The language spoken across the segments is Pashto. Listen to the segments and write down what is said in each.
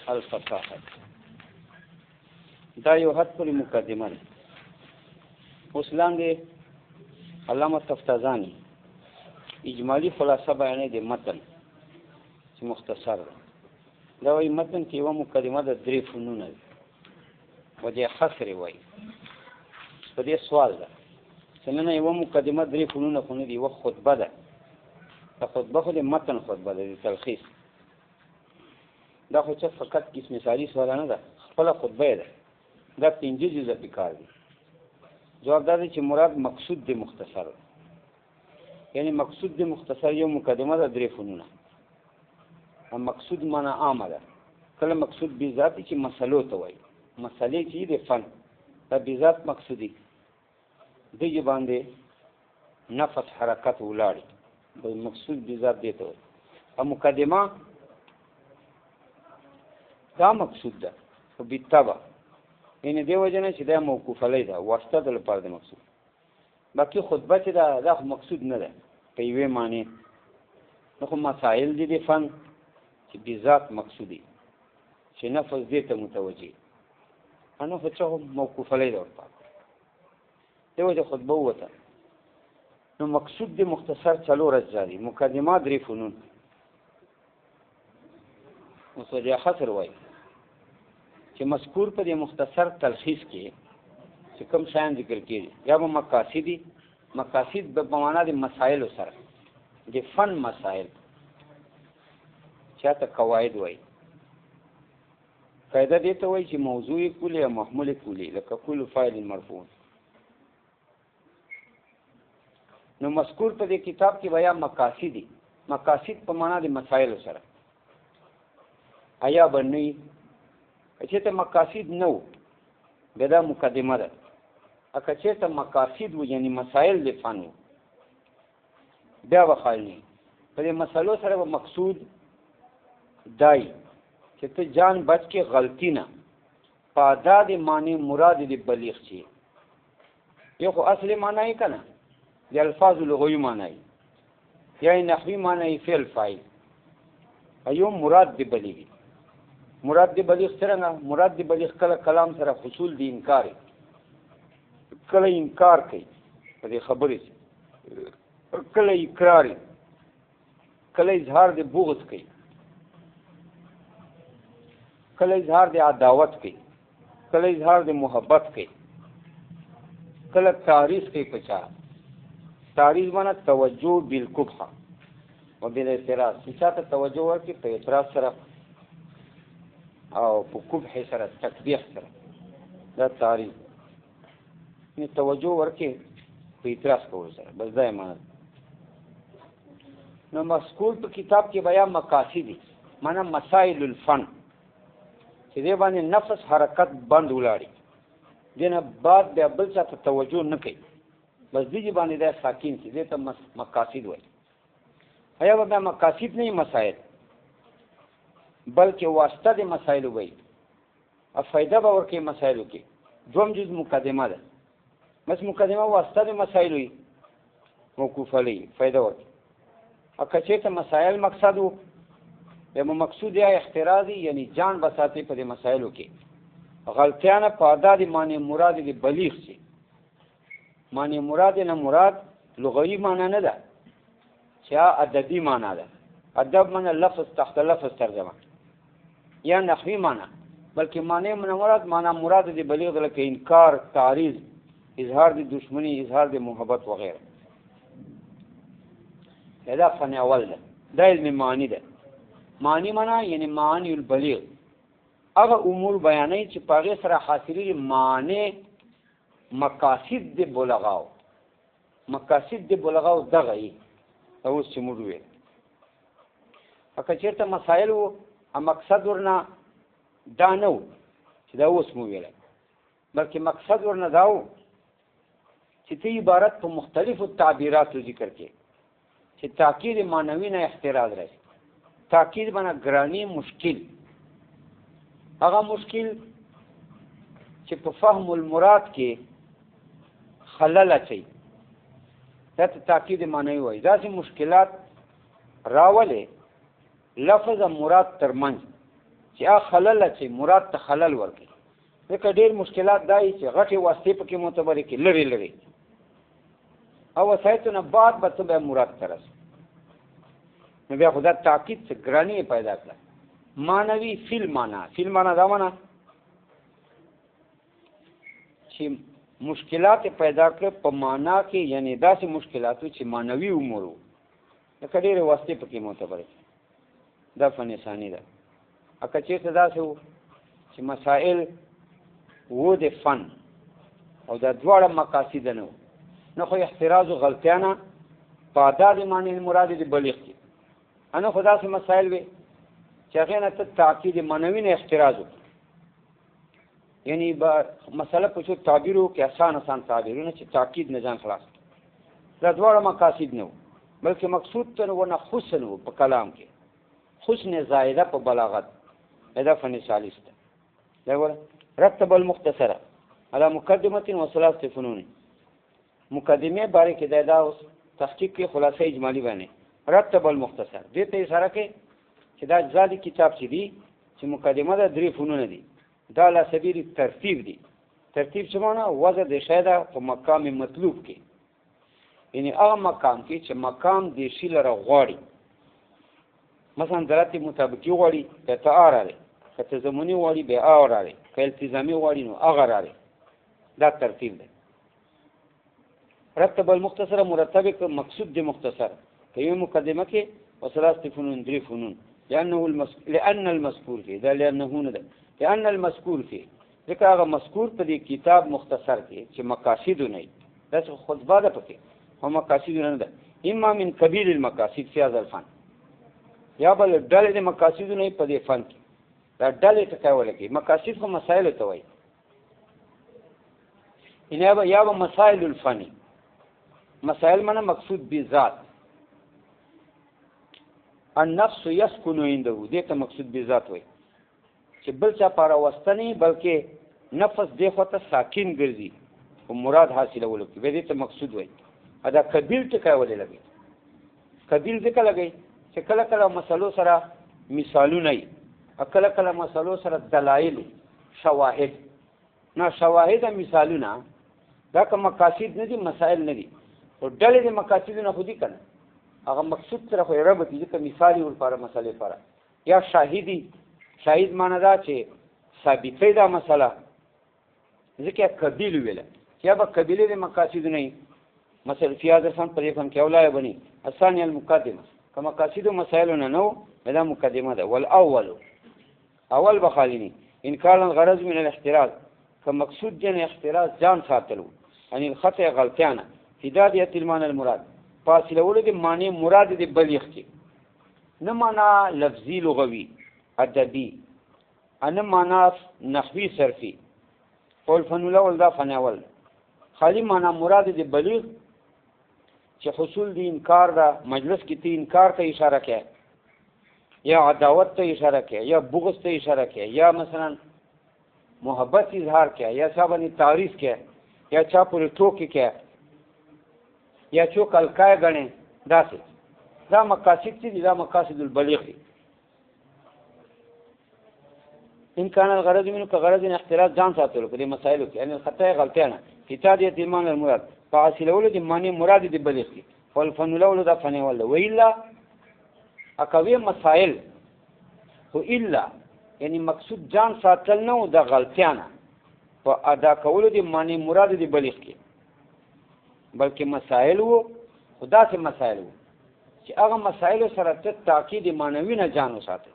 الفصاحه دا یو حد پورې مقدمه ده. اوس لاندې علامه تفتازاني اجمالی خلاصه بیانې د متن چې مختصر ده. دا وایي متن کې یوه مقدمه د 3 فنونه دي، وجه حصر وایي. په دې سوال ده چې نه یوه مقدمه 3 فنونه خو نه دي، یوه خطبه ده. دا خطبه خو د متن خطبه ده، د تلخیص. دا خو چې فقط کس مثالي سوال نه ده، خپله خطبه ده. دا 5 جزء پکار دي. جواب دا دی چې مراد مقصود دی مختصر، یعنی مقصود دی مختصر یو مقدمه ده 3 فنونه. مقصود معنا عامه ده. کله مقصود بی ذاتی چې مسلو ته وایي، مسلې چې د فن دا بی ذات مقصودی دغه باندې نفس حرکت ولاړ د مقصود بی ذات دی ته وایي. او مقدمه دا مقصود ده او بالتبع، یعنی دی وجنه چې دا موقوف علی ده، واسطه د لپاره د مقصود. باقي خطبه چې دا مقصود نه ده په یوې معنی. نو خو مسائل دي د فن چې بذات مقصودی چې نفس دې ته متوجه، انو خو څه موقوف علی ده ورته دی وجه خطبه وته. نو مقصود دی مختصر 4 اجزا دي، مقدمه 3 فنون. اوس وجه حصر وایي چې مذکور په دې مختصر تلخیص کې چې کوم شیان ذکر کېږي یا به مقاصدي، مقاصد په معنا د مسایلو سره د فن مسایل، چاته قواعد وایي. قاعده دې ته وایي چې موضوع کلی یا محمول کلی، لکه کل فاعل مرفوع. نو مذکور په دې کتاب کې بیا مقاصدي، مقاصد په معنا د مسایلو سره آیا باندې چې ته مقاصد نو بیا دا مقدمه ده. اکه چې ته مقاصد و یعنی مسائل د فن بیا وخالني په دې مسلو سره به مقصود دای چې ته جان بچ کې غلطی نه پاداد معنی مراد دی بلیغ شي. یو خو اصلي معنی کنه د الفاظ لغوي معنی یا نحوی معنی فعل فاعل، ایو مراد دی بلیغ. مراد دی بلیغ څنګه؟ مراد دی بلیغ کله کلام سره حصول دی انکار، کله انکار کوي په دې خبرې، کله اقرار، کله اظهار دی بغض کوي، کله اظهار دی عداوت کوي، کله اظهار دی محبت کوي، کله تعریض کوي. پچا تعریض معنا توجه بالقبح و بالاعتراض، چې چاته توجه ورکړي په اعتراض سره او په قبح سره تقبیح سره، دا تعریض. یعنی توجه ورکړي په اعتراض کول سره، بس دا یې معنا. نو مذکور په کتاب کې بیا مقاصدي معنا مسائل الفن چې دې باندې نفس حرکت بند ولاړي، دینه بعد بیا بل څه ته توجه نه کوي، بس دې باندې دا ساکین چې دې ته مقاصد وایي. آیا به مقاصد نه مسائل بلکې واسطه د مسائل وایي او فائدہ به ورکړي مسائلو کې. دوم جز مقدمه ده، بس مقدمه واسطه د مسائل وي موقوف علی فائدہ ورکړي. او که چېرته مسائل مقصد و یا مقصود یا احترازي، یعنی جان بساتي په دې مسائلو کې غلطیانه په ادا د معنی مراد د بلیغ شي. معنی مراد نه مراد لغوي معنی نه ده، چې ادبي معنی ده. ادب معنی لفظ تحت لفظ ترجمه یا نحوی معنی، بلکې معنی مراد مراد د بلیغ لکه انکار، تعریض، اظهار د دشمنی، اظهار د محبت وغیرہ. دا فن اول ده، دا علم معنی ده. معنی معنی یعنی معنی البلیغ هغه امور بیانوي چې په هغې سره حاصلېږي معنی مقاصد د بلغاو. مقاصد د بلغاو دغه یي اوس چې موږ وویل. که چېرته مسایل و مقصد ورنه دا نه و چې دا اوس مو ویلی، بلکې مقصد ورنه دا و چې ته عبارت په مختلفو تعبیراتو ذکر کې چې تاکید معنوي نه احتراز راشي. تاکید معنی ګرانی، مشکل. هغه مشکل چې په فهم المراد کې خلل اچي، دا ته تاکید معنوي وایي. داسې مشکلات راولې لفظ مراد ترمنځ چې هغه خلل چې مراد ته خلل ورکړي. ځکه ډېر مشکلات دا وي چې غټې واسطې پکې معتبرې کړي لرې لرې او وسایطو نه بعد به ته به مراد ته رسې. نو بیا خو دا تاکید څه ګراني یې پیدا کړه. معنوي فیل معنا دا معنا چې مشکلات پیدا کړ په معنا کې، یعنی داسې مشکلاتو چې معنوي امور وو، لکه ډېرې واسطې پکې معتبرې. دا فن ثاني ده. که چېرته داسې وو چې مسائل و د فن او دا دواړه مقاصد نه وو، نه خو احتراز و غلطیانه په ادا د معنی مراد د بلیغ کې، نه خو داسې مسائل وي چې هغې نه ته تاکید معنوي نه احتراز وکړي. یعنی به مسله په څو تعبیر وکړي، آسان تعبیرونه چې تاکید نه ځان خلاص کړي. دا دواړه مقاصد نه وو، بلکې مقصود ته ونه حسن وو په کلام کې، حسن زائده په بلاغت. دا فن ثالث ده. دا ګوره رتب المختصره على مقدمه و ثلاث فنون. مقدمه باره کې دا اوس تحقیق کې خلاصه اجمالی باندې رتب المختصر دې ته اشاره کوي چې دا ځالي کتاب چې دی چې مقدمه ده 3 فنون دي. دا لا سبیل ترتیب دی. ترتیب څه معنا؟ وضع د شی ده په مقام مطلوب کې، یعنی هغه مقام کې چې مقام د شي لره غواړي. مثلا درات مطابقي غواړي ته تعارض، که تضمني غواړي به اوراره، که التزامي غواړي نو هغه راړي. دا ترتیب دی. رتب المختصر مرتب مقصود دی مختصر که یو مقدمه کې او ثلاث فنون 3 فنون. لأن المذكور فيه دا لأنه نه ده، لأن المذكور فيه ځکه هغه مذکور په دې کتاب مختصر کې چې مقاصد نه وي، داسې خطبه ده پکې خو مقاصد نه ده. اما من قبیل المقاصد فی هذا الفن، یا بل ډلې د مقاصد نه په دې فن کې. دا ډلې ته کوي لکه مقاصد خو مسائل ته وایي، یا به مسائل الفنی. مسائل معنا مقصود بذات. النفس يسكن عنده دې ته مقصود بذات وایي چې بل چا پاره وستنی، بلکې نفس دې خو ته ساکن ګرځي او مراد حاصلولو کې دې ته مقصود وایي. دا قبیل ته کوي لګي. قبیل ځکه لګي چې کله کله مسلو سره مثالونه وي، کله کله مسلو سره دلایل شواهد. نه شواهد او مثالونه دا کوم مقاصد نه دي، مسائل نه دي. او ډلې د مقاصد نه خو دي کنه، هغه مقصود سره خو ربط دي چې مثالي ورپاره مسلې لپاره. یا شاهدی، شاهد معنا دا چې ثابتې دا مسله، ځکه قبیل ویل چې یا به قبیلې د مقاصد نه وي. مثلا فی هذا الفن په دې فن کې اولای بني الثاني المقدمه که مقاصد و مسائل نه نو دا مقدمه ده. والاول اول بخالینی انکار الغرض من الاحتراز که مقصود جن احتراز جان ساتلو، یعنی الخطا غلطیانه هدایت المعنى المراد فاصله ولې د معنی مراد د بلیغ کې، نه معنا لفظي لغوي ادبي، ان معنا نحوي صرفي. قول فن الاول دا فن اول خالی معنا مراد د بلیغ چې حصول د انکار دا مجلس کې تی انکار ته اشاره کوي، یا عداوت ته اشاره کوي، یا بغض ته اشاره کوي، یا مثلا محبت اظهار کوي، یا چا باندې تعریف کوي، یا چا پورې ټوکې کوي، یا څوک الکای غني. داسې دا مقاصد دي، دا مقاصد البلیغ دي. ان کان الغرض منه كغرض احتراز ځان ساتلو په دې مسایلو کې، یعنی خطا غلطیانه هدایت المعنى المراد فاصله د معنی مراد دي بلیغ دي. والفن الاول دا فن اول ویلا اکوی مسائل خو الا یعنی مقصود جان ساتل نه د غلطیانه په ادا کولو د معنی مراد دي بلیغ کې، بلکې مسائل وو خدا سے مسائل وو چې هغه مسائل سره ته تاکید معنوي نه جان وساته.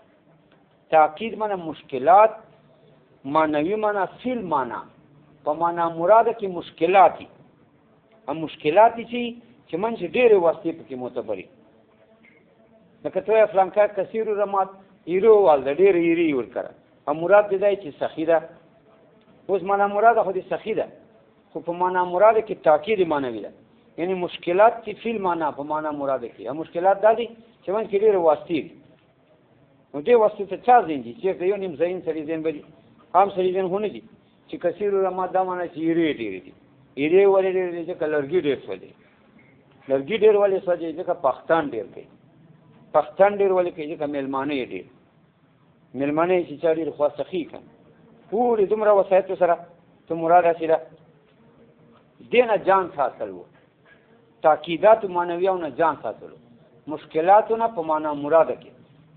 تاکید معنا مشکلات، معنوي معنا فیل معنا په معنا مراد کې مشکلات دي. هم مشکلات دي چې منځ ډېرې واسطې پکې معتبري. لکه ته فلان کار کثیر رمات ایرو وال د ډېر ایری ورکړه، هم مراد دې دی چې سخی ده. اوس معنا مراد خو دې سخی ده، خو په معنا مراد کې تاکید معنوي ده، یعنی مشکلات چې فیل معنا په معنا مراد کې. هم مشکلات دا دي چې منځ کې ډېرې واسطې دي. نو دې واسطې ته چا ځین دي چې یو نیم ځین سړي ځین بدي عام سړي ځین هونه دي چې کثیر رمات دا معنا چې ایری ډېرې دي. ایری ولې ډېرې چې لرګي ډېر سوځي، لرګي ډېر ولې سوځي چې پښتون ډېر کوي، پښتون ډېر ولې کوي چې میلمانه یې ډېر. مېلمانه چې چا ډېر خواسخي کړه پورې دومره وسایطو سره ته مراد هسې ده دې نه جان ساتل و تاکیداتو معنویو نه جان ساتلو مشکلاتو نه په معنا مراده کې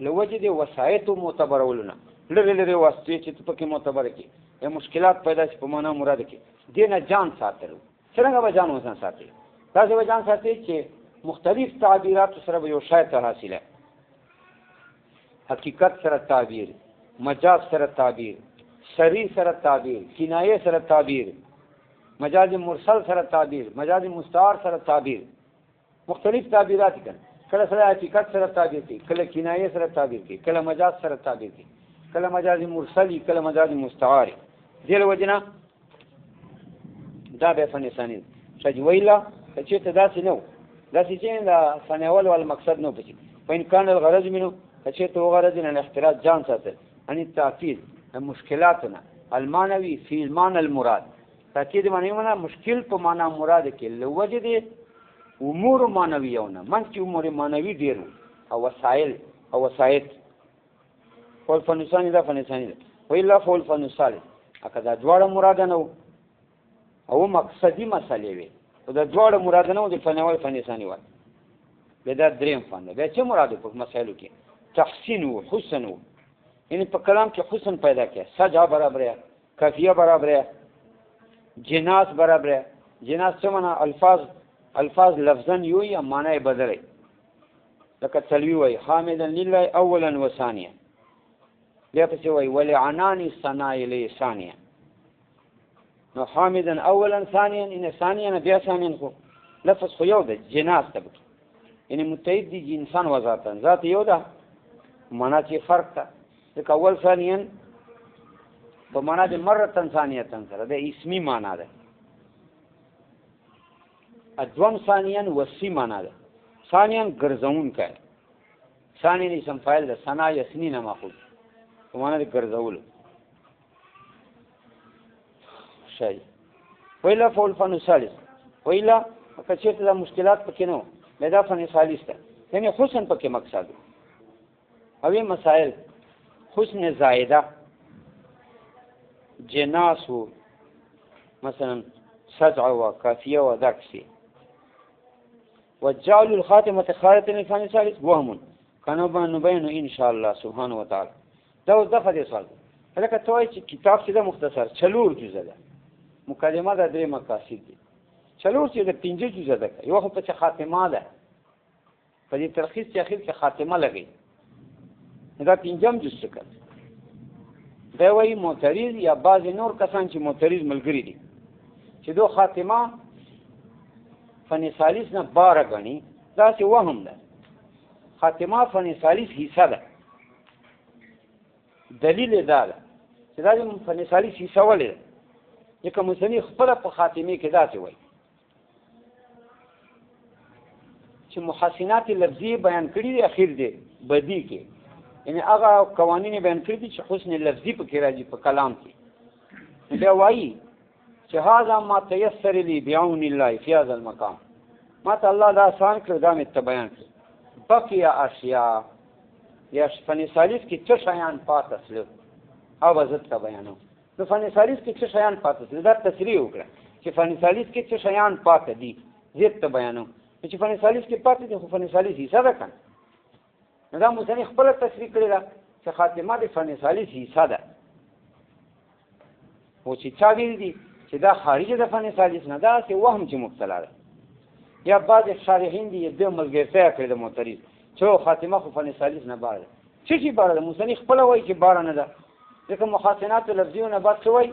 له وجې د وسایطو معتبرولو نه لرې لرې واسطې چې ته پکې معتبره کې یا مشکلات پیدا شي په معنا مراده کې دې نه جان ساتلو څرنګه به جان وسان ساتي داسې به جان ساتي چې مختلف تعبیراتو سره به یو شی ته حاصله حقیقت سره تعبیر مجاز سره تعبیر شرعي سره تعبیر کنایه سره تعبیر مجاز مرسل سره تعبیر مجاز مستعار سره تعبیر مختلف تعبیرات کړي کله سره حقیقت سره تعبیر کوي کله کنایه سره تعبیر کوي کله مجاز سره تعبیر کوي کله مجاز مرسلی کله مجاز مستعار دې له وجې نه دا به فن ثاني شجویلا چې ته داسې نه داسې چې دا فن اول ول مقصد نه پچي په امکان الغرض منه چې ته غرض نه احتراز جان ساتل ان التعقيد مشکلاتنا المانوي في المعنى المراد تاکید معنی معنا مشکل په معنا مراد کې لوجه دي امور معنویونه من چې امور معنوي ډیر او وسایل او وسایط فول فنسانی دا فنسانی ده ویلا فول فنسال اکدا دواړه مراد نه او مقصدی مسلې وي دا دواړه مراد نه دي فنوي فنسانی وای به دا دریم فن به چې مراد په مسایلو کې تحسین او حسن یعنی په کلام کې حسن پیدا کړي سجا برابر کافیه برابر جناس برابر جناس څه معنا الفاظ لفظا یو یا معنی بدلې لکه تلوی وای حامدا لله اولا وثانیا بیا پسې وای ولعنان ثناء له ثانیا نو حامدا اولا ثانیا ان ثانیا بیا ثانیا خو لفظ خو یو ده جناس ته یعنی متعدد دي انسان و ذاتن ذات یو ده معنا چې فرق ده لکه اول ثانیا په معنا د مرتن ثانیتن سره د اسمی معنا ده ادوم ثانیا وسی معنا ده ثانیا ګرځون کوي ثانیا اسم فاعل ده ثنا یسنی نه ماخوذ په معنا د ګرځول شي ویلا فول فن ثالث ویلا کچې ته مشکلات پکې نه مدا فن ثالث ده یعنی حسن پکې مقصد اوی مسائل حسن زائده جناس مثلا سجع وكافيه وذكسي وجعل الخاتمه خارطه الفن ثالث وهم كانوا نبين ان شاء الله سبحانه وتعالى دا دغه سوال لکه توای چې کتاب څه مختصر چلور جزء ده مقدمه ده درې مقاصد دي چلور چې د 15 جزء ده یو خو په خاتمه ده په دې تلخیص کې اخر کې خاتمه لګي دا 15 جزء څه دا وایي معترض یا بعض نور کسان چې معترض ملګری دي چې دو خاتمه فن ثالث نه بار غني دا چې وهم ده خاتمه فن ثالث حصہ ده دلیل دا ده چې دا فن ثالث حصہ ولې ده چې مصنف خپل په خاتمه کې دا څه وایي چې محسنات لفظي بیان کړي دي اخر دي بدی کې یعنی هغه قوانین بیان کړی دي چې حسن لفظي په کې راځي په کلام کې بیا وایي چې هاذا ما تيسر لي بعون الله في هذا المقام ما ته الله دا آسان کړ دا مې ته بیان کړ بقي اشیاء یا فن ثالث کې څه شیان پاتې سل او وزت ته بیانو نو فن ثالث کې څه شیان پاتې سل دا تشریح وکړه چې فن ثالث کې څه شیان پاتې دي زت ته بیانو چې فن ثالث کې پاتې دي خو فن ثالث حصہ ده کنه دا مصنف خپل تشریح کړی دا چې خاتمه د فن ثالث حصہ ده او چې چا ویل دي چې دا خارج د فن ثالث نه دا چې وهم چې مبتلا ده یا بعض شارحین دي د ملګرتیا کړی د معترض چې خاتمه خو فن ثالث نه بار چې شي بار ده مصنف خپل وایي چې بار نه ده ځکه محسنات لفظیونه بعد څه وایي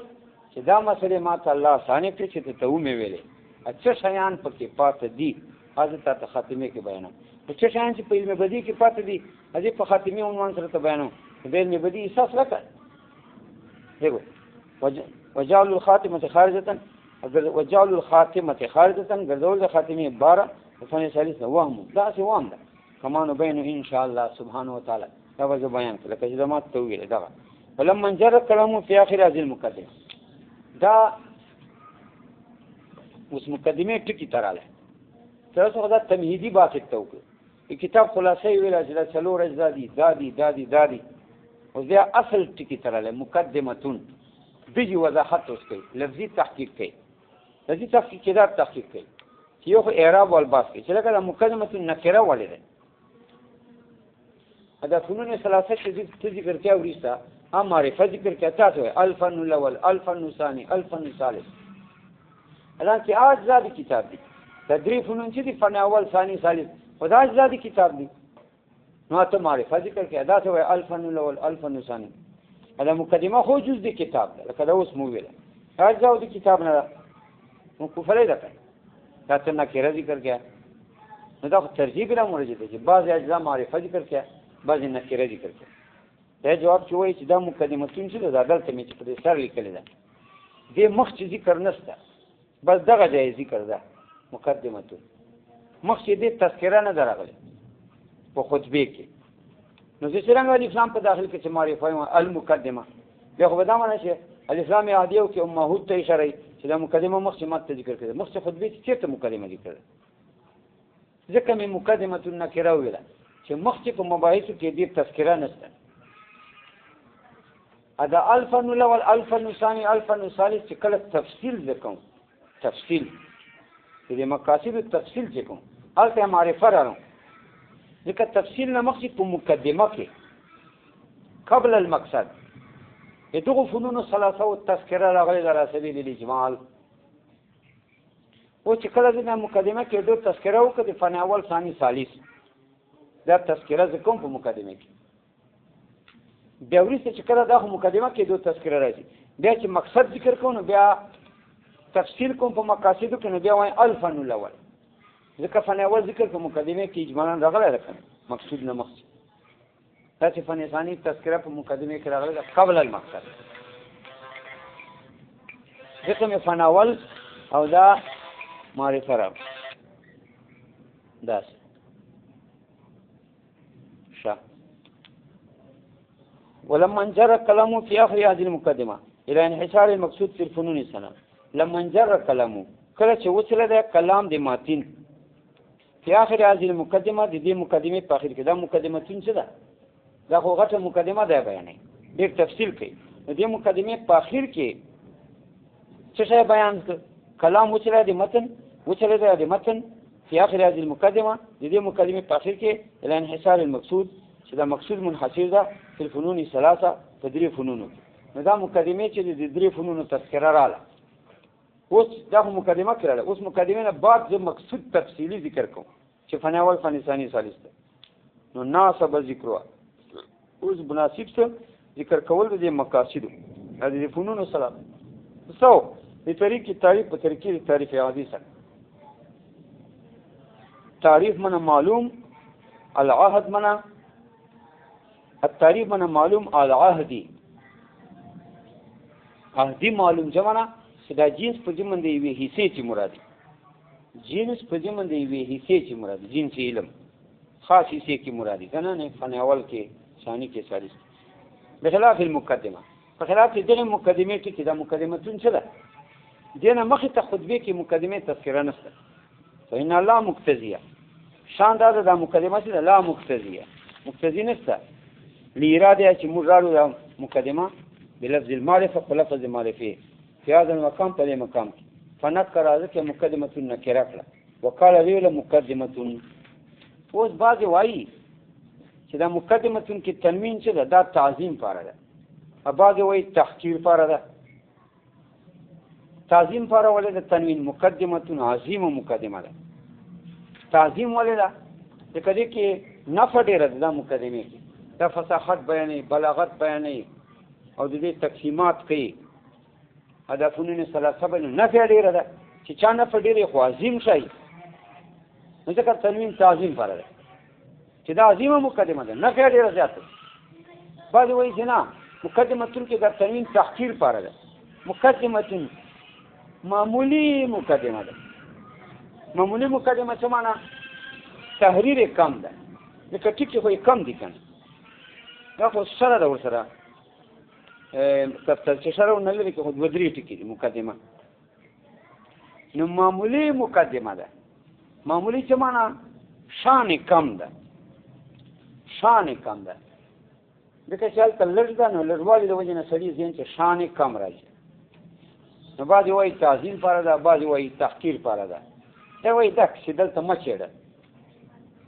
چې دا مسله ماته الله ثاني کړی چې ته و مې ویلې اچھا شیان پکې پاتې دي حضرت ته خاتمه کې بیانو چې شیان چې په علم بدی کې پاتې دي اځي په خاتمه عنوان سره ته بیانو د علم بدی احساس وکړه دیکھو وجعل الخاتمه خارجه وجعل الخاتمه خارجه غرضول د خاتمه بار فن ثالث وهم دا څه وهم ده کما نو بین ان شاء الله سبحانه وتعالى دا وځ بیان کړه چې دا مات تویل دا ولما جر كلامه في اخر هذه المقدمه دا اوس مقدمه ټکی تراله تاسو دا تمهیدی باسط توکه کتاب خلاصې ویل چې دا څلور اجزا دي دادی اوس بیا اصل ټکي ته راغلی مقدمتون دغې وضاحت اوس کوي لفظي تحقیق کوي لفظي تحقیق کې دا تحقیق کوي چې یو خو اعراب والباس کوي چې لکه دا مقدمتون نکره ولې ده دا فنون ثلاثه چې ذکر کیا وروسته هم معرفه ذکر کیا تاسو الفن الاول الفن الثاني الفن الثالث الان چې اجزا د کتاب دي تدریف فنون چې دي فن اول ثاني ثالث خدا اجزا د کتاب دي نو ته معرفه ذکر کیا دا څه الفن الاول الفن الثاني دا مقدمه خو جز د کتاب ده لکه دا اوس مو ویل اجزا د کتاب نه نو کوفره ده دا ته نکره ذکر کیا نو دا ترجیح له مرجع دي بعض اجزا معرفه ذکر کیا بعضې نکره ذکر کړه دا جواب چې وایي چې دا مقدمتون چې ده دا دلته مې چې په دې سر لیکلې ده دې مخ چې ذکر نشته بس دغه ځای ذکر ده مقدمتون مخ چې دې تذکره نه ده راغلې په خطبې کې نو زه څرنګه الف لام په داخل کې چې معرفه یم المقدمه بیا خو به دا معنی چې الف لام عادیه کې امهود ته اشاره یي چې دا مقدمه مخ چې ماته ذکر کړه مخ چې خطبې کې چېرته مقدمه ذکر ده ځکه مې مقدمتون نکره وویله چې مخکې په مباحثو کې دې تذکره نشته دا الفن الاول الفن الثاني الفن الثالث چې کله تفصیل ذکر تفصیل دې مقاصد تفصیل چې کوم هلته معرفه راغلم ځکه تفصیل نه مخکې په مقدمه کې قبل المقصد دغه فنون ثلاثه او تذکره راغلي على سبیل الاجمال او چې کله دې مقدمه کې دوه تذکره وکړي فن اول ثاني ثالث دا تذکره ذکر په مقدمه کې بیا وروسته چې کله دا مقدمه کې دوه تذکره راځي بیا چې مقصد ذکر کوو بیا تفصیل کوم په مقاصدو کې نو بیا وایي الفن الاول ځکه فن اول ذکر په مقدمه کې اجمالا راغلی ده مقصود نه مقصد دا چې فن ثاني تذکره په مقدمه کې راغلی ده قبل المقصد ځکه مې فن اول او دا معرفه راغلی داسې ولما انجر كلامه في آخر هذه المقدمة إلى انحصار المقصود في الفنون السنة لما انجر كلامه کله چې وصله ده کلام د ماتین في آخر هذه المقدمة د دې مقدمې په آخر کې دا مقدمتون څه ده دا خو غټه مقدمه ده بیانې ډېر تفصیل کوي د دې مقدمې په آخر کې څه شی بیان کړ کلام وصله د متن وصله ده د متن في آخر هذه المقدمة د دې مقدمې په آخر کې إلى انحصار المقصود چې دا مقصود منحصر ده په الفنون الثلاثه په درې فنونو کې نو دا مقدمه چې د درې فنونو تذکره رااله اوس دا مقدمه کړله اوس مقدمه نه بعد زه مقصود تفصیلی ذکر کوم چې فن اول فن ثاني ثالث ده نو ناسب ذکروا اوس مناسب څه ذکر کول د مقاصد د فنون الثلاثه سو د طریق تعریف په طریقې تعریف عادي سره تعریف من معلوم العهد من التعریف من معلوم العهدی عهدی معلوم جمعنا چې دا جنس په ضمن د یوې حصې چې مرادي جنس په ضمن د یوې حصې چې مرادي جنس علم خاص حصې کې مرادي کنه نه فن اول کې ثاني کې ثالث بخلاف المقدمه په خلاف دغه مقدمه کې دا مقدمتون څه ده دینه مخې ته خطبه کې مقدمه تذکره نشته فإن الله مقتضیه شان دا مقدمه چې لا مقتضیه مقتضی نشته لإرادة چې موږ راړو دا مقدمه بلفظ المعرفه په لفظ معرفه في هذا المقام په دې مقام کې فنکر ذکر مقدمه نکره کړه وقال ویل مقدمه اوس بعض وایي چې دا مقدمه کې تنوین چې دا تعظیم پاره ده بعض وایي تحقیر پاره ده تعظیم پاره ولې د تنوین مقدمه عظیم مقدمه ده تعظیم ولې ده چې کله کې نفع ډېر ده د مقدمه کې دا فصاحت بیانې بلاغت بیانې او د دې تقسیمات کوي دا فنون ثلاثه باندې نفع ډېره ده چې چا نفع ډېرې خو عظیم شي نو ځکه تنوین تعظیم پاره ده چې دا عظیمه مقدمه ده نفع ډېره زیاته بعضې وایي چې نه مقدمتون کې دا تنوین تحقیر پاره ده مقدمتون معمولی مقدمه ده معمولی مقدمه څه معنا تحریر کم ده ځکه ټکي خو یې کم دي که نه دا خو سره ده ورسره تفتل چې سره ونه لري که خو دوه درې ټکي دي مقدمه نو معمولی مقدمه ده معمولی څه معنا شان کم ده شان کم ده ځکه چې هلته لږ ده نو لږوالي د وجې نه سړي ذهن چې شان یې کم راځي. نو بعضې وایي تعظیم پاره ده، بعضې وایي تحقیر پاره ده. دا وایي دا چې دلته مه چېړه،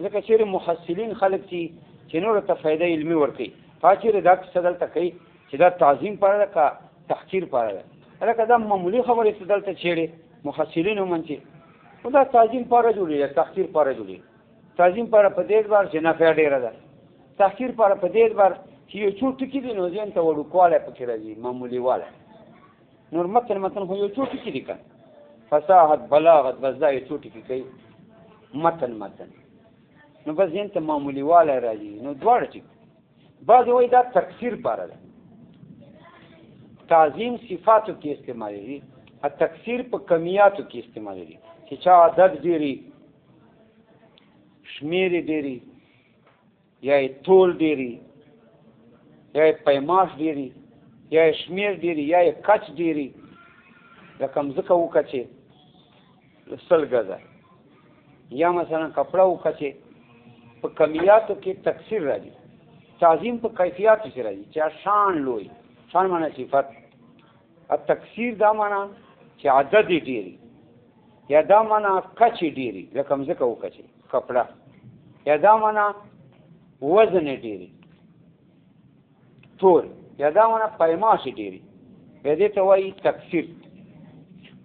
ځکه چېرې محصلین خلک چې نورو ته فایده علمي ورکوي، هغه چېرې دا کیسه دلته کوي چې دا تعظیم پاره ده که تحقیر پاره ده. لکه دا معمولي خبرې چې دلته چېړې محصلین ومنځي، خو دا تعظیم پاره جوړېږي، تحقیر پاره جوړېږي. تعظیم پاره په دې اعتبار چې نفع ډېره ده، تحقیر پاره په دې اعتبار چې یو څو ټکي دي نو ذهن ته وړوکوالی پکې راځي، معمولي والی. نور متن خو یو څو ټکي دي که فصاحت بلاغت، بس دا یو څو ټکي کوي متن نو بس ذهن ته معمولي والی راځي. نو دواړه ټکي. بعضې وایي دا تکثیر پاره ده، تعظیم صفاتو کې استعمالېږي، تکثیر په کمیاتو کې استعمالېږي چې چا عدد ډېري، شمېر یې ډېري، یا یې تول ډېري، یا یې پیماش ډېري، یا یې شمېر ډېري، یا یې کچ ډېري. لکه مځکه وکچې 100 ګزه، یا مثلا کپړه وکچې. په کمیاتو کې تکثیر راځي، تعظیم په کیفیاتو کې راځي چې شان لوی، شان معنی صفت. تکثیر دا معنی چې عدد یې ډېري، یا دا معنی کچ یې ډېري، لکه مځکه وکچې کپړه، یا دا معنی وزن یې ډېري تول، یا دا معنی پیماش یې ډېري، بیا دې ته وایي تکثیر.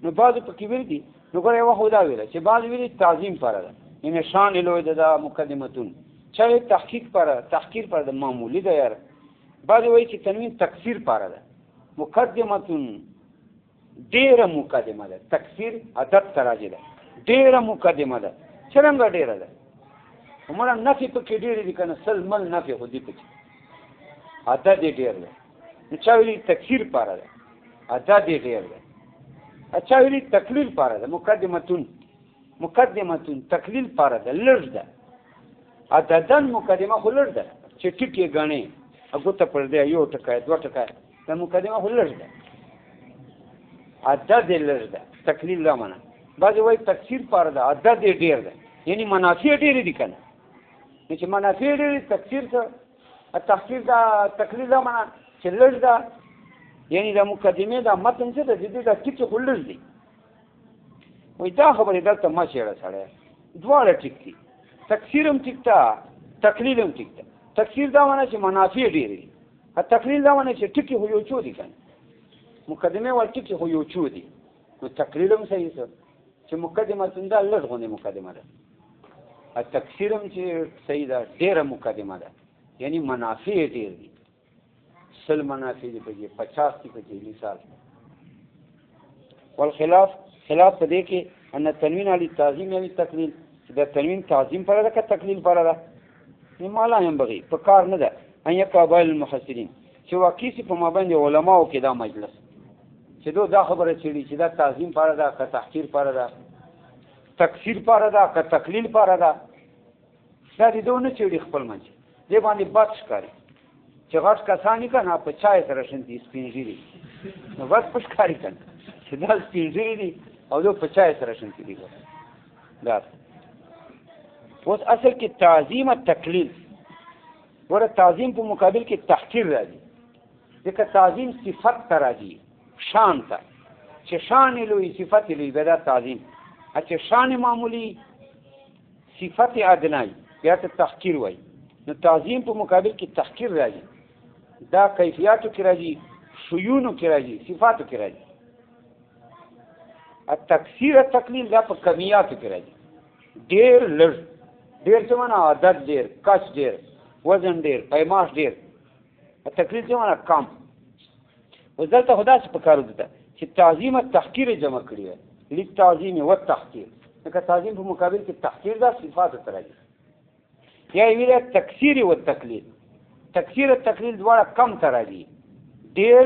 نو بعضو پکې ویل دي، نو ګوره یوه خو دا ویله چې بعض ویلي تعظیم پاره ده، یعنې شان یې لوی ده، دا مقدمتون. چا وایي تحقیق پاره، تحقیر پاره ده، معمولي ده یاره. بعضې وایي چې تنوین تکثیر پاره ده، مقدمتون ډېره مقدمه ده. تکثیر عدد ته راځي ده، ډېره مقدمه ده. څرنګه ډېره ده؟ همړه نفي پکې ډېرې دي که نه، 100 مل نفي خو دي پکې، عدد یې ډېر ده. نو چا ویلي تکثیر پاره ده، عدد یې ډېر ده. چا ویلي تقلیل پاره ده، مقدمتون تقلیل پاره ده، لږ ده. عددن مقدمه خو لږ ده چې ټکي یې ګڼې، ګوته پر دی یو ټکی 2 ټکی، دا مقدمه خو لږ ده، عدد یې لږ ده. تقلیل دا معنی. بعضې وایي تکثیر پاره ده، عدد یې ډېر ده، یعنې منافع ډېرې دي که نه. نو چې منافع ډېرې تکثیر څه، تحقیر دا تقلیل دا معنی چې لږ ده، یعنې دا مقدمې دا متن څه ده، د دې دا ټکي خو لږ دي. وایي دا خبرې دلته مه چېړه سړی، دواړه ټیک دي، تکثیر هم ټیک ده، تقلیل هم ټیک ده. تکثیر دا معنی چې منافع ډېرې دي، تقلیل دا معنی چې ټکي خو یو څو دي که نه، مقدمې وال ټکي خو یو څو دي. نو تقلیل هم صحیح څه چې مقدمتون دا لږ غوندې مقدمه ده. تکثیر هم چې صحیح ده، ډېره مقدمه ده، یعنی منافع یې ډېر دي، 100 منافع دي پکې، 50 دي پکې مثال. والخلاف خلاف په دې کې ان تنوین علی تعظیم یعنی تقلیل، چې دا تنوین تعظیم پاره ده که تقلیل پاره ده. ما لا ينبغي، په کار نه ده ان یقع بین المحسنین، چې واقع سي په مابین علماو کې دا مجلس چې دا خبره چېړي چې دا تعظیم پاره ده که تحقیر پاره ده، تکثیر پاره ده که تقلیل پاره ده. دا دې دو نه چېړي خپل منځ، دې باندې بد ښکاري چې غټ کسان یې که نه په چای سره شنتي سپین ږیري، نو بد په ښکاري که نه چې دا سپین ږیري دي او دو په چای سره شنتي دي. دا اوس اصل کې تعظیم تقلیل، ګوره تعظیم په مقابل کې تحقیر راځي، ځکه تعظیم صفت ته راځي، شان ته، چې شان یې لوی صفت یې لوی، بیا دا تعظیم. چې شان معمولی صفت ادنای بیا ته تحقیر وایي. نو تعظیم په مقابل کې تحقیر راځي، دا کیفیاتو کې راځي، شیونو کې راځي، صفاتو کې راځي. تکثیر تقلیل دا په کمیاتو کې راځي، ډېر لږ، ډېر څه معنی عدد ډېر، کچ ډېر، وزن ډېر، پیماش ډېر. تقلیل څه معنی کم. اوس دلته خو داسې په کار ده چې تعظیم تحقیر جمع کړي وي، للتعظیم والتحقیر، لکه تعظیم په مقابل کې تحقیر دا صفاتو ته راځي. یا یې ویل تکثیر و تقلیل، تکثیر تقلیل دواړه کم ته راځي، ډېر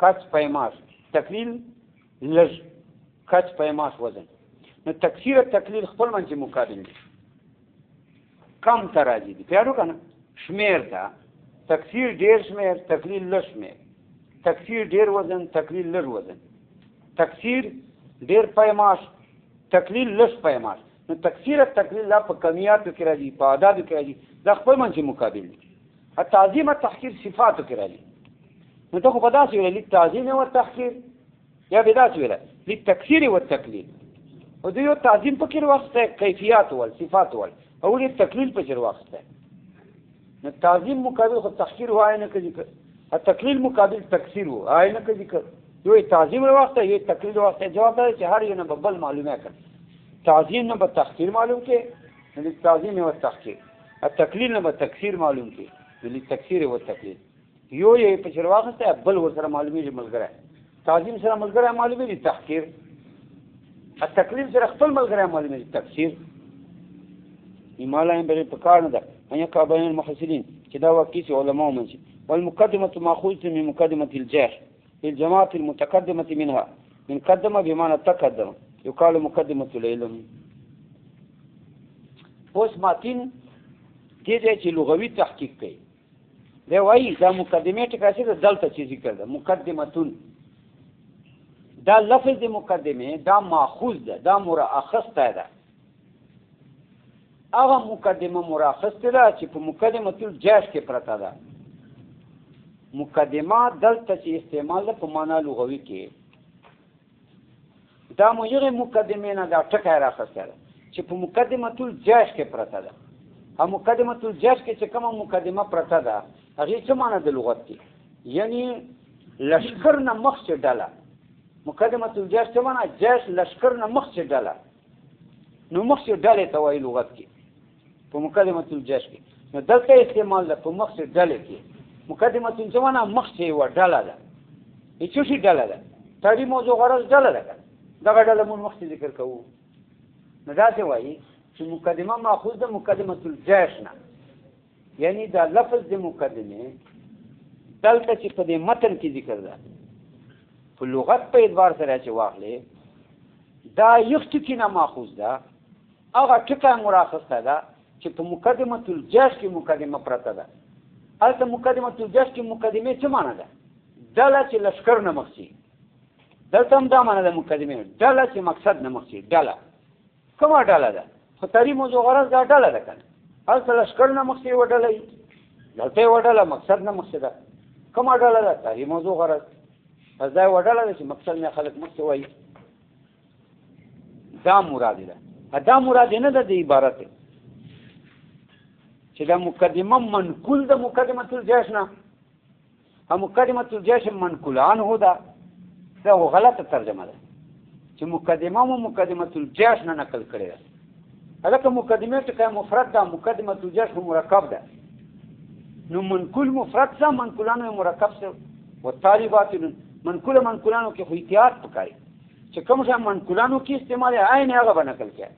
کچ پیماش، تقلیل لږ کچ پیماش وزن. نو تکثیر تقلیل خپل منځ مقابل دي، کم ته راځي دي. پیارو که نه شمېر ته تکثیر ډېر شمېر، تقلیل لږ شمېر، تکثیر ډېر وزن، تقلیل لږ وزن، تکثیر ډېر پیماش، تقلیل لږ پیماش. نو تکثیر تقلیل دا په کمیاتو کې راځي، په اعدادو کې راځي، دا خپل منځ مقابل دي. التعظیم او تحقیر صفاتو کې راځي. نو ته خو په داسې ویله للتعظیم والتحقیر یا به داسې ویله للتکثیر والتقلیل. او دوی یو تعظیم پکې واخیستی کیفیات ول صفات ول او ولې تقلیل پکې واخیستی. نو تعظیم مقابل خو تحقیر و آی نه که ذکر التقلیل مقابل تکثیر و آی نه که ذکر. یو تعظیم واخیستی یو تقلیل واخیستی. جواب دا چې هر یو نه به بل معلومه کړ. تعظیم نه به تحقیر معلوم کې للتعظیم والتحقیر، التقلیل نه به تکثیر معلوم کې للتکثیر والتقلیل. یو یې پکې واخیستی بل ورسره معلومیږي ملګری. تعظیم سره ملګری معلومیږي تحقیر، التقلیل سره خپل ملګری معلومیږي تکثیر. ایمالا بغیر په کار نه ده ان یقع بین المحصلین چې دا واقعي چې علماء ومنشي. والمقدمة مأخوذة من مقدمة الجرح للجماعة المتقدمة منها من قدم بمعنى تقدم يقال مقدمة العلم. اوس ماتین دې ځای چې لغوي تحقیق کوي دی وایي دا مقدمې ټکا چې دلته چې ذکر ده مقدمتون، دا لفظ د مقدمه دا ماخوذ ده، دا مراخصته ده. هغه مقدمه مراخصته ده چې په مقدمه الجاش کې پرته ده. مقدمه دلته چې استعمال ده په معنا لغوي کې دا مو یغه مقدمه نه دا ټکی راخسته ده چې په مقدمه الجاش کې پرته ده. ا مقدمه الجاش کې چې کومه مقدمه پرته ده هغه څه معنا د لغت کې یعنی لشکر نه مخ چې ډاله. مقدمه الجاش څه معنا؟ جاش لشکر نه مخ چې ډاله. نو مخ چې ډاله ته وایي لغت کې په مقدمه الجاش کې. نو دلته استعمال ده په مخ چې ډاله کې. مقدمه څه معنا؟ مخ چې و ډاله ده. هیڅ شي ډاله ده. تاری موضوع غرض ډاله ده. دا ډاله مون مخ ذکر کوو. نو دا څه وایي چې مقدمه ماخوذ ده مقدمه الجاش نه. یعنی دا لفظ د مقدمه دلته چې په دې متن کې ذکر ده په لغت په اعتبار سره چې واخلې دا یو ټکی نه ماخوذ ده. هغه ټکی مراخصه ده چې په مقدمه الجاش کې مقدمه پرته ده. هلته مقدمه الجاش کې مقدمه څه معنا ده؟ ډله چې لشکر نه مخ شي. دلته هم دا معنا ده مقدمه ډله چې مقصد نه مخ شي. ډله کومه ډله ده؟ خو تاری موضوع غرض دا ډله ده کنه. هلته لشکر نه مخ شي و ډله یې دلته و ډله مقصد نه مخ شي. ده کومه ډله ده؟ تاری موضوع غرض دا و ډله ده چې مقصد نه خلک مخ شي وایي. دا مراد ده. دا مراد نه ده د عبارت چې دا مقدمه منقول ده مقدمه الجاش نه. مقدمه الجاش منقول عنه ده. دا غلطه ترجمه ده چې مقدمه مو مقدمه الجاش نه نقل کړی ده. هغه مقدمه ټکی مفرد ده، مقدمه الجاش مرکب ده. نو منقول مفرد څه منقولانو مرکب څه وتالي باطل. منقولانو کې خو احتیاط پکاري چې کوم څه منقولانو کې استعمال عین هغه به نقل کړي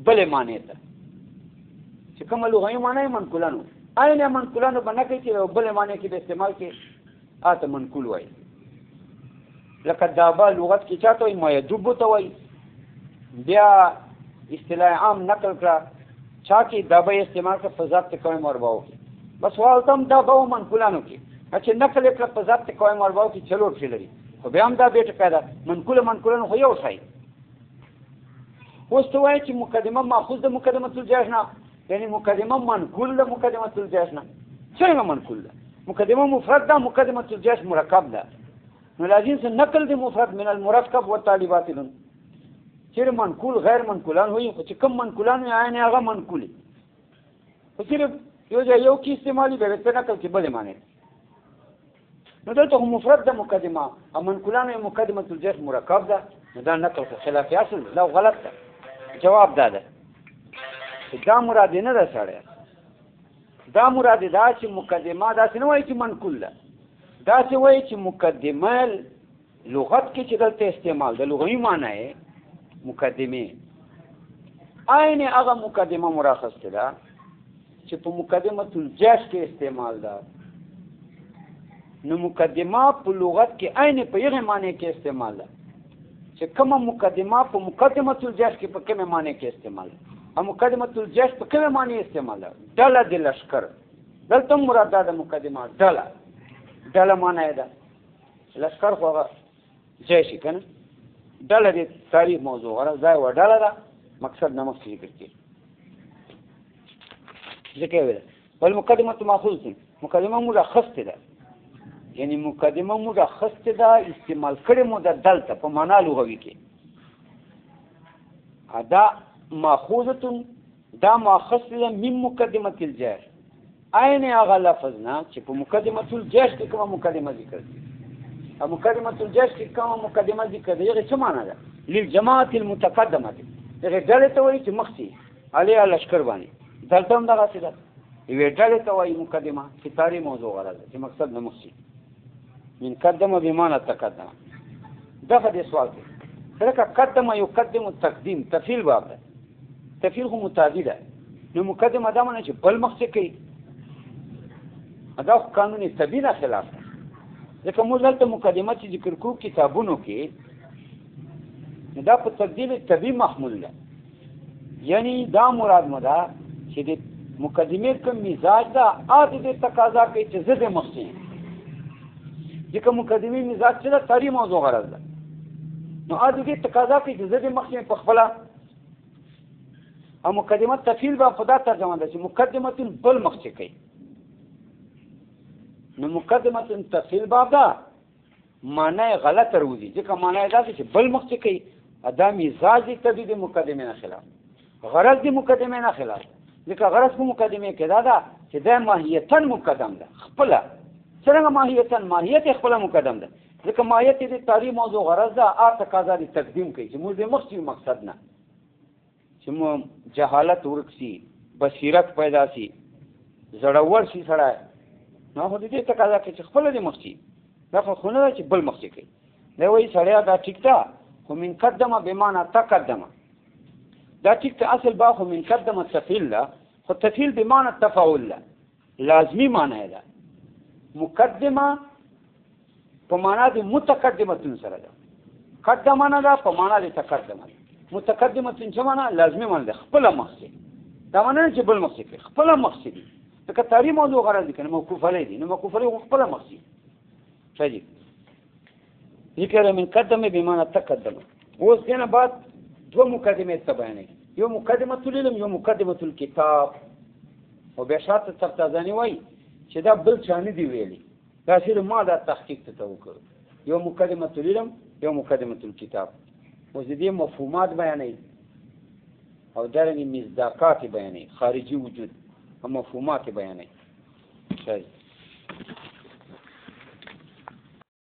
بلې معنی ته چې کوم لغوي معنی منقولانو عین منقولانو به نقل کړي او بلې معنی کې به استعمال کړي اته منقول وایي. لکه دابا لغت کې چاته وایي ما یدوب ته وایي. بیا اصطلاح عام نقل کړه چا کې دابا استعمال کړه په ذات قائم ارباو کې بس والتم دابا او منقولانو کې چې نقل کړه په ذات قائم ارباو کې چلو شي لري. خو بیا هم دا بیٹه پیدا منقولانو خو یو شي. اوس ته وایي چې مقدمه ماخوذ ده مقدمه الجاش نه. یعنی مقدمه منقول ده مقدمه الجاش نه. څنګه منقول ده؟ مقدمه مفرد ده مقدمه الجاش مرکب ده. نو لازم سے نقل دی مفرد من المرکب والتالي باطل. چیرې منقول غیر منقولان وي خو چې کوم منقولان وي عین هغه منقول خو صرف یو ځای یو کې استعمالي به څه نقل کې بلې معنی. نو دلته مفرد ده مقدمه او منقولان وي مقدمه الجاش مرکب ده. نو دا نقل خلاف اصل دا غلط ده. جواب دا ده چې دا مراد نه ده سړی. دا مراد دا چې مقدمه داسې نه وایي چې منقول ده. دا څه وایي چې مقدمه لغت کې چې دلته استعمال ده لغوي معنی یې مقدمه عین هغه مقدمه مراخصه ده چې په مقدمه الجاش کې استعمال ده. نو مقدمه په لغت کې عین په یغه معنی کې استعمال ده چې کومه مقدمه په مقدمه الجاش کې په کومه معنی کې استعمال ده. او مقدمه الجاش په کومه معنی استعمال ده؟ ډله د لشکر. دلته مراد ده مقدمه ډله معنی ده. لشکر خو هغه جیش کنه. ډله د تاریخ موضوع غره ځای و ډله ده مقصد نه مخکې ذکر کړي. ځکه ویل والمقدمه ماخوذ مقدمه مرخصه ده، یعنی مقدمه مرخصه ده استعمال کړي مو د دلته په معنا لغوي کې. دا ماخوذه دا ماخذ من مقدمه الجهر، عین هغه لفظ نه چې په مقدمه الجهر کې کومه مقدمه ذکر دي. مقدمه الجهر کې کومه مقدمه ذکر دی هغه څه معنا ده؟ للجماعه المتقدمه دي، هغه ډلې ته وایي چې مخکې علیه لشکر باندې دلته هم دغه څه ده، یوې ډلې ته وایي مقدمه چې تاری موضوع غرض چې مقصد نه مخکې من قدمه بمعنى تقدم. دغه دې سوال دی لکه قدم یقدم التقدیم تفعیل باب ده، تفعیل خو متعدی ده، نو مقدمه دا معنی چې بل مخکې کوي، دا خو قانون طبیعي نه خلاف ده. ځکه موږ دلته مقدمه چې ذکر کوو کتابونو کې دا په تقدیر طبیعي محمول ده، یعنی دا مراد مو ده چې د مقدمې کوم مزاج ده هغه دې تقاضا کوي چې زه دې مخکې ځکه مقدمې مزاج چې ده تاری موضوع غرض ده، نو هغه دې تقاضا کوي چې زه دې مخکې په خپله او مقدمه تفعیل به خدا ترجمه ده چې مقدمه بل مخکې کوي. نو مقدمه تفعیل باب ده معنی غلط روزي ځکه معنی دا چې بل مخکې کوي، دا مزاج طبیعي د مقدمې نه خلاف، غرض د مقدمې نه خلاف، ځکه غرض په مقدمې کې دا ده چې دا ماهیتا مقدم ده خپله. څرنګه ماهیت خپله مقدم ده، ځکه ماهیت د تاری موضوع غرض ده هغه تقاضا د تقدیم کوي چې موږ د مخکې مقصد نه چې مو جهالت ورک شي، بصیرت پیدا شي، زړور شي سړی، نو خو دې تقاضا کوي چې خپله دې مخکې، دا خو نه ده چې بل مخکې کوي. دی وایي سړی دا ټیک ده خو من قدمه بمعنى تقدمه، دا ټیک ته اصل با خو من قدمه تفعیل ده، خو تفعیل بمعنى تفاعل ده، لازمی معنی ده. مقدمه په معنا د متقدمه سره ده، قدمه نه ده په معنا د تقدمه ده. متقدمه څه معنا؟ لازمی معنی ده، خپله مخکې، دا معنی نه چې بل مخکې کوي، خپله مخکې دي. ځکه تاری موضوع غرض دي که نه موقوف علیه دي، نو موقوف علیه خپله مخکې. صحیح ذکر من قدمه بمعنى تقدمه. اوس دې نه بعد دوه مقدمې ته بیانوي، یو مقدمه العلم یو مقدمه الکتاب. او بیا شاته تفتازاني وایي چې دا بل چا نه دي ویلي، دا صرف ما دا تحقیق ته وکړ، یو مقدمه العلم یو مقدمه الکتاب. اوس دې مفهومات بیانوي او دارنګه مصداقات بیانوي، خارجي وجود او مفهومات بیانوي. صحیح.